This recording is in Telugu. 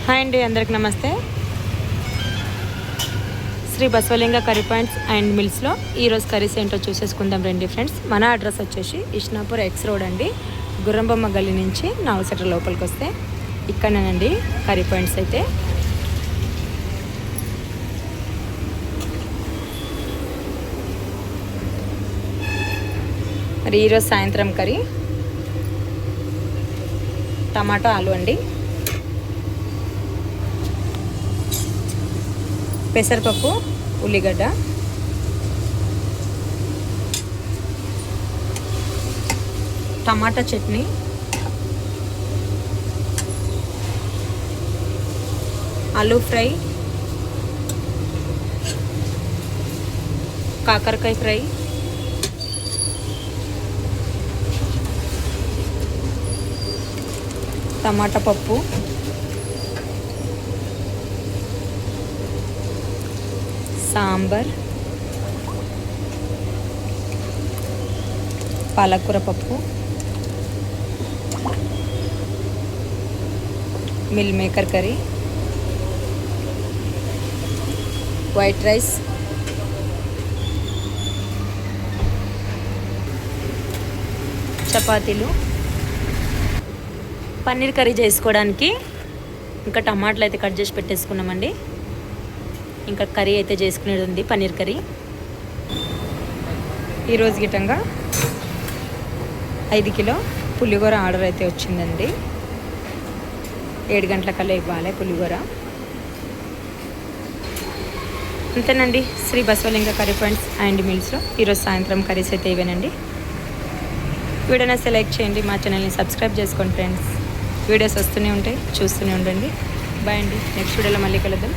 హాయ్ అండి, అందరికి నమస్తే. Shri Basavalinga curry points and మిల్స్లో ఈరోజు కర్రీస్ ఏంటో చూసేసుకుందాం రండి ఫ్రెండ్స్. మన అడ్రస్ వచ్చేసి ఇష్నాపూర్ ఎక్స్ రోడ్ అండి, గుర్రంబొమ్మ గల్లీ నుంచి 4 సెంటర్ లోపలికి వస్తే ఇక్కడనేనండి కర్రీ పాయింట్స్ అయితే. మరి ఈరోజు సాయంత్రం కర్రీ టమాటో ఆలు అండి, పెసరపప్పు, ఉల్లిగడ్డ, టమాటా చట్నీ, ఆలూ ఫ్రై, కాకరకాయ ఫ్రై, టమాటా పప్పు, సాంబార్, పాలకూర పప్పు, meal maker curry, white rice, చపాతీలు, పన్నీర్ కర్రీ చేసుకోవడానికి ఇంకా టమాటాలు అయితే కట్ చేసి పెట్టేసుకున్నామండి. ఇంకా కర్రీ అయితే చేసుకునేది ఉంది, పన్నీర్ కర్రీ. ఈరోజు గిట్టంగా 5 కిలో పులిహోర ఆర్డర్ అయితే వచ్చిందండి. 7 గంటలకల్లా ఇవ్వాలి పులిహోర. అంతేనండి, Shri Basavalinga curry points and మిల్స్లో ఈరోజు సాయంత్రం కర్రీస్ అయితే ఇవేనండి. వీడియోని సెలెక్ట్ చేయండి, మా ఛానల్ని సబ్స్క్రైబ్ చేసుకోండి ఫ్రెండ్స్. వీడియోస్ వస్తూనే ఉంటాయి, చూస్తూనే ఉండండి. బాయ్ అండి, నెక్స్ట్ వీడియోలో మళ్ళీ కలుద్దాం.